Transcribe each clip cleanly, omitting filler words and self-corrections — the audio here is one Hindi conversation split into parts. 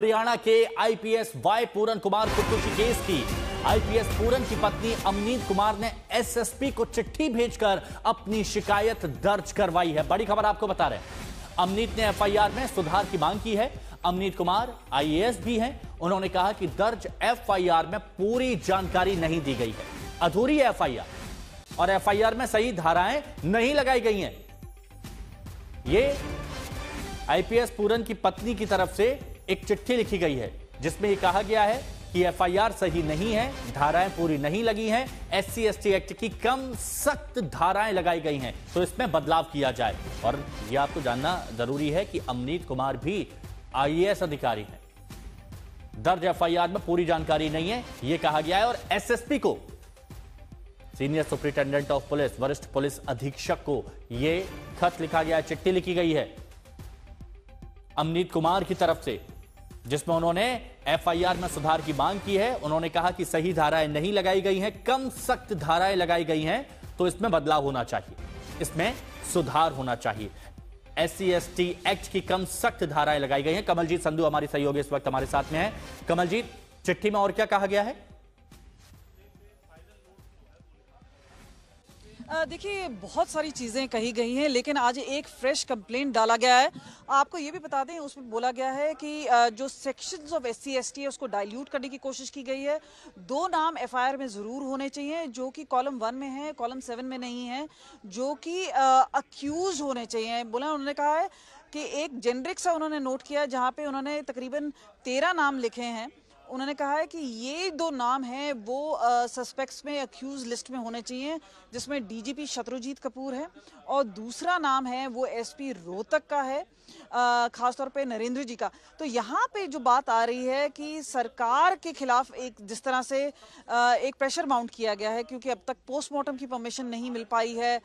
हरियाणा के आईपीएस वाई पूरन कुमार खुदकुशी केस की आईपीएस पूरन की पत्नी अमनीत कुमार ने एसएसपी को चिट्ठी भेजकर अपनी शिकायत दर्ज करवाई है। बड़ी खबर आपको बता रहे हैं। अमनीत ने एफआईआर में सुधार की मांग की है। अमनीत कुमार आईएएस भी हैं। उन्होंने कहा कि दर्ज एफआईआर में पूरी जानकारी नहीं दी गई है, अधूरी है एफआईआर और एफआईआर में सही धाराएं नहीं लगाई गई हैं। ये आईपीएस पूरन की पत्नी की तरफ से एक चिट्ठी लिखी गई है जिसमें यह कहा गया है कि एफआईआर सही नहीं है, धाराएं पूरी नहीं लगी हैं, एससी एसटी एक्ट की कम सख्त धाराएं लगाई गई हैं, तो इसमें बदलाव किया जाए। और यह आपको जानना जरूरी है कि अमनीत कुमार भी आईएएस अधिकारी हैं। दर्ज एफआईआर में पूरी जानकारी नहीं है, यह कहा गया है। और एसएसपी को, सीनियर सुपरिटेंडेंट ऑफ पुलिस, वरिष्ठ पुलिस अधीक्षक को यह खत लिखा गया है, चिट्ठी लिखी गई है अमनीत कुमार की तरफ से, जिसमें उन्होंने एफआईआर में सुधार की मांग की है। उन्होंने कहा कि सही धाराएं नहीं लगाई गई हैं, कम सख्त धाराएं लगाई गई हैं, तो इसमें बदलाव होना चाहिए, इसमें सुधार होना चाहिए। एससी एसटी एक्ट की कम सख्त धाराएं लगाई गई हैं। कमलजीत संधू हमारी सहयोगी इस वक्त हमारे साथ में है। कमलजीत, चिट्ठी में और क्या कहा गया है? देखिए, बहुत सारी चीज़ें कही गई हैं, लेकिन आज एक फ्रेश कंप्लेंट डाला गया है। आपको ये भी बता दें, उसमें बोला गया है कि जो सेक्शंस ऑफ एससी एसटी है उसको डाइल्यूट करने की कोशिश की गई है। दो नाम एफआईआर में ज़रूर होने चाहिए जो कि कॉलम 1 में है, कॉलम 7 में नहीं है, जो कि अक्यूज होने चाहिए। बोला उन्होंने कहा है कि एक जेनरिक सा उन्होंने नोट किया जहाँ पे उन्होंने तकरीबन 13 नाम लिखे हैं। उन्होंने कहा है कि ये दो नाम हैं वो सस्पेक्ट्स में अक्यूज लिस्ट में होने चाहिए, जिसमें डीजीपी शत्रुजीत कपूर है और दूसरा नाम है वो एसपी रोहतक का है, खासतौर पे नरेंद्र जी का। तो यहाँ पे जो बात आ रही है कि सरकार के खिलाफ एक जिस तरह से एक प्रेशर माउंट किया गया है, क्योंकि अब तक पोस्टमार्टम की परमिशन नहीं मिल पाई है,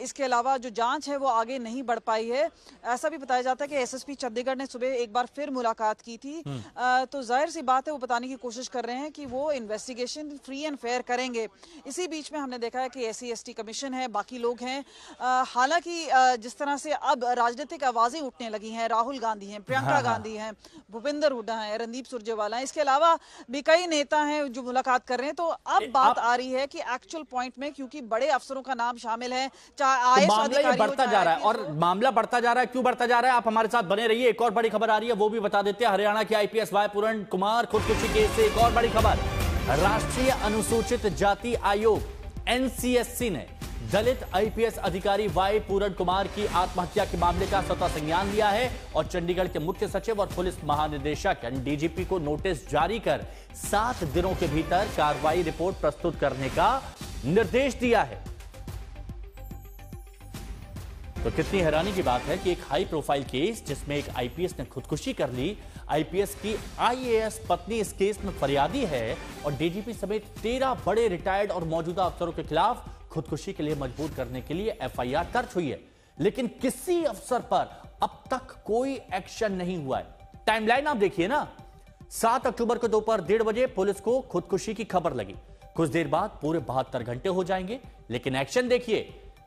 इसके अलावा जो जांच है वो आगे नहीं बढ़ पाई है। ऐसा भी बताया जाता है कि एसएसपी चंडीगढ़ ने सुबह एक बार फिर मुलाकात की थी, तो जाहिर सी बात है वो बताने की कोशिश कर रहे हैं कि वो इन्वेस्टिगेशन फ्री एंड फेयर करेंगे। इसी बीच में हमने देखा है कि एससी एसटी कमीशन है, बाकी लोग हैं। हालांकि जिस तरह से अब राजनीतिक आवाजें उठने लगी हैं, राहुल गांधी हैं, प्रियंका गांधी हैं, भूपेंद्र हुड्डा हैं, रणदीप सुरजेवाला हैं, इसके अलावा भी कई नेता हैं जो मुलाकात कर रहे हैं। तो अब बात आ रही है कि एक्चुअल पॉइंट में, क्योंकि बड़े अफसरों का नाम शामिल है, चाहे आईएएस अधिकारी बढ़ता जा रहा है और मामला बढ़ता जा रहा है। क्यों बढ़ता जा रहा है, आप हमारे साथ बने रहिए। एक और बड़ी खबर आ रही है, वो भी बता देते हैं। हरियाणा के आईपीएस वाई पूरन कुमार खुदकुशी केस से एक और बड़ी खबर। राष्ट्रीय अनुसूचित जाति आयोग एनसीएससी ने दलित आईपीएस अधिकारी वाई पूरन कुमार की आत्महत्या के मामले का स्वतः संज्ञान लिया है और चंडीगढ़ के मुख्य सचिव और पुलिस महानिदेशक डीजीपी को नोटिस जारी कर 7 दिनों के भीतर कार्रवाई रिपोर्ट प्रस्तुत करने का निर्देश दिया है। तो कितनी हैरानी की बात है कि एक हाई प्रोफाइल केस जिसमें एक आईपीएस ने खुदकुशी कर ली, आईपीएस की आईएएस पत्नी इस केस में फरियादी है और डीजीपी समेत 13 बड़े रिटायर्ड और मौजूदा अफसरों के खिलाफ खुदकुशी के लिए मजबूर करने के लिए एफआईआर दर्ज हुई है, लेकिन किसी अफसर पर अब तक कोई एक्शन नहीं हुआ है। टाइमलाइन आप देखिए ना, 7 अक्टूबर को दोपहर 1:30 बजे पुलिस को खुदकुशी की खबर लगी। कुछ देर बाद पूरे 72 घंटे हो जाएंगे, लेकिन एक्शन देखिए।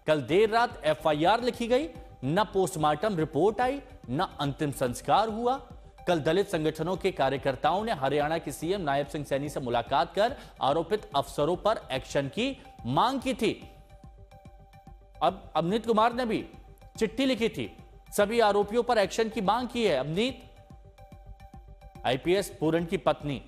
कल देर रात एफआईआर लिखी गई, न पोस्टमार्टम रिपोर्ट आई, न अंतिम संस्कार हुआ। कल दलित संगठनों के कार्यकर्ताओं ने हरियाणा के सीएम नायब सिंह सैनी से मुलाकात कर आरोपित अफसरों पर एक्शन की मांग की थी। अब अमनीत कुमार ने भी चिट्ठी लिखी थी, सभी आरोपियों पर एक्शन की मांग की है। अमनीत आईपीएस पूरन की पत्नी।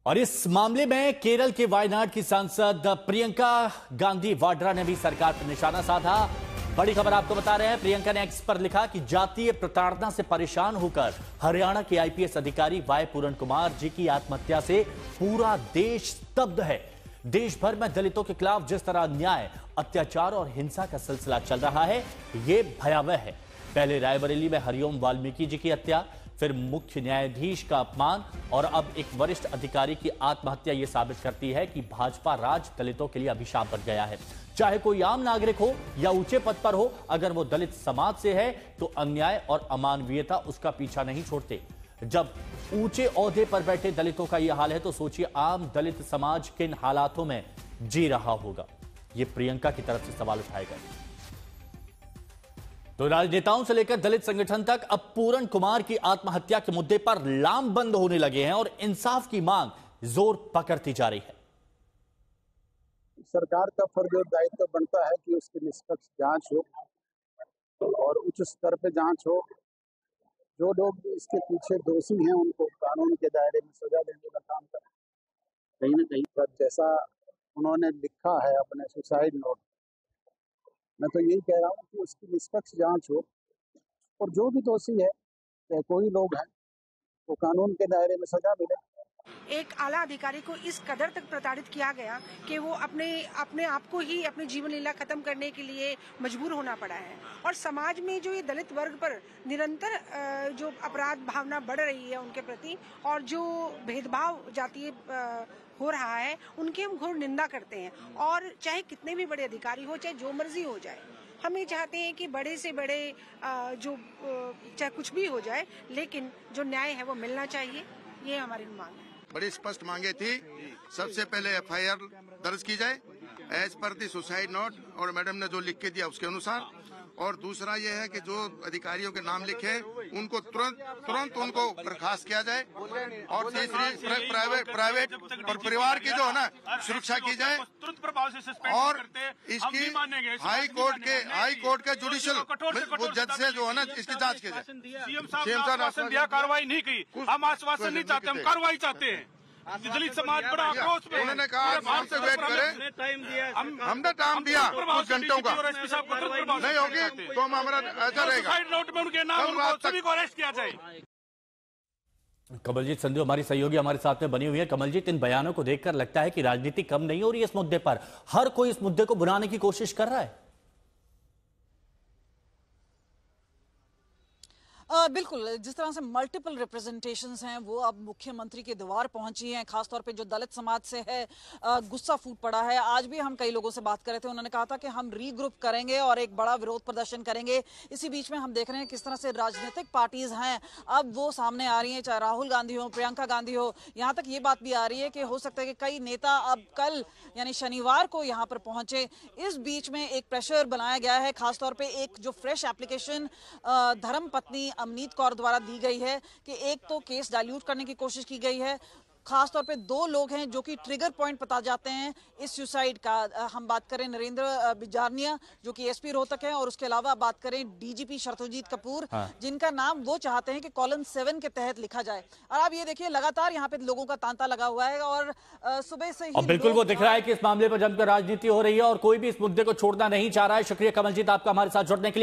और इस मामले में केरल के वायनाड की सांसद प्रियंका गांधी वाड्रा ने भी सरकार पर निशाना साधा। बड़ी खबर आपको बता रहे हैं। प्रियंका ने एक्स पर लिखा कि जातीय प्रताड़ना से परेशान होकर हरियाणा के आईपीएस अधिकारी वाई पूरन कुमार जी की आत्महत्या से पूरा देश स्तब्ध है। देश भर में दलितों के खिलाफ जिस तरह अन्याय, अत्याचार और हिंसा का सिलसिला चल रहा है, यह भयावह है। पहले रायबरेली में हरिओम वाल्मीकि जी की हत्या, फिर मुख्य न्यायाधीश का अपमान और अब एक वरिष्ठ अधिकारी की आत्महत्या यह साबित करती है कि भाजपा राज दलितों के लिए अभिशाप बन गया है। चाहे कोई आम नागरिक हो या ऊंचे पद पर हो, अगर वो दलित समाज से है तो अन्याय और अमानवीयता उसका पीछा नहीं छोड़ते। जब ऊंचे ओहदे पर बैठे दलितों का यह हाल है तो सोचिए आम दलित समाज किन हालातों में जी रहा होगा। यह प्रियंका की तरफ से सवाल उठाए गए। तो राजनेताओं से लेकर दलित संगठन तक अब पूरन कुमार की आत्महत्या के मुद्दे पर लामबंद होने लगे हैं और इंसाफ की मांग जोर पकड़ती जा रही है। सरकार का फर्ज और दायित्व बनता है कि उसकी निष्पक्ष जांच हो और उच्च स्तर पे जांच हो। जो लोग इसके पीछे दोषी हैं उनको कानून के दायरे में सजा देने का काम करें। कहीं न कहीं पर जैसा उन्होंने लिखा है अपने सुसाइड नोट, मैं तो यही कह रहा हूँ कि उसकी निष्पक्ष जांच हो और जो भी दोषी है, चाहे कोई लोग हैं, वो कानून के दायरे में सजा मिले। एक आला अधिकारी को इस कदर तक प्रताड़ित किया गया कि वो अपने आप को ही अपनी जीवन लीला खत्म करने के लिए मजबूर होना पड़ा है। और समाज में जो ये दलित वर्ग पर निरंतर जो अपराध भावना बढ़ रही है उनके प्रति और जो भेदभाव जातीय हो रहा है, उनकी हम घोर निंदा करते हैं। और चाहे कितने भी बड़े अधिकारी हो, चाहे जो मर्जी हो जाए, हम ये चाहते हैं कि बड़े से बड़े चाहे कुछ भी हो जाए, लेकिन जो न्याय है वो मिलना चाहिए। ये हमारी मांग है। बड़ी स्पष्ट मांगे थी। सबसे पहले एफआईआर दर्ज की जाए एज पर दी सुसाइड नोट और मैडम ने जो लिख के दिया उसके अनुसार। और दूसरा ये है कि जो अधिकारियों के नाम लिखे उनको तुरंत उनको बर्खास्त किया जाए। और तीसरी प्राइवेट और परिवार की जो है ना सुरक्षा की जाए। और इसकी हाई कोर्ट के जुडिशियल जज से जो है ना इसकी जांच की जाए। सीएम साहब ने आश्वासन दिया, कार्रवाई नहीं की। हम आश्वासन नहीं चाहते, हम कार्रवाई चाहते हैं। दलित समाज बड़ा आक्रोश में, उन्होंने कहा हमसे वेट करें। हमने टाइम दिया कुछ घंटों का, नहीं होगी तो हम हमारा ऐसा रहेगा। नोट में उनके नाम सभी को अरेस्ट किया जाए। कमलजीत संधू हमारी सहयोगी हमारे साथ में बनी हुई है। कमलजीत, इन बयानों को देखकर लगता है कि राजनीति कम नहीं हो रही है इस मुद्दे पर, हर कोई इस मुद्दे को भुनाने की कोशिश कर रहा है। बिल्कुल, जिस तरह से मल्टीपल रिप्रेजेंटेशंस हैं वो अब मुख्यमंत्री के द्वार पहुंची हैं। खासतौर पे जो दलित समाज से है गुस्सा फूट पड़ा है। आज भी हम कई लोगों से बात कर रहे थे, उन्होंने कहा था कि हम रीग्रुप करेंगे और एक बड़ा विरोध प्रदर्शन करेंगे। इसी बीच में हम देख रहे हैं किस तरह से राजनीतिक पार्टीज हैं अब वो सामने आ रही हैं, चाहे राहुल गांधी हो, प्रियंका गांधी हो। यहाँ तक ये बात भी आ रही है कि हो सकता है कि कई नेता अब कल यानी शनिवार को यहाँ पर पहुंचे। इस बीच में एक प्रेशर बनाया गया है, खासतौर पर एक जो फ्रेश एप्लीकेशन धर्मपत्नी अमनीत कौर द्वारा दी गई है कि एक तो केस डाइल्यूट करने की कोशिश की गई है। खासतौर पे दो लोग हैं जो कि ट्रिगर पॉइंट बता जाते हैं इस सुसाइड का। हम बात करें नरेंद्र बिजारनिया जो कि एसपी रोहतक है, और उसके अलावा बात करें डीजीपी शरतुजीत कपूर, जिनका नाम वो चाहते हैं कि कॉलम 7 के तहत लिखा जाए। और आप ये देखिए लगातार यहाँ पे लोगों का तांता लगा हुआ है और सुबह से ही बिल्कुल वो दिख रहा है कि इस मामले पर जमकर राजनीति हो रही है और कोई भी इस मुद्दे को छोड़ना नहीं चाह रहा है। शुक्रिया कमलजीत आपका हमारे साथ जुड़ने के लिए।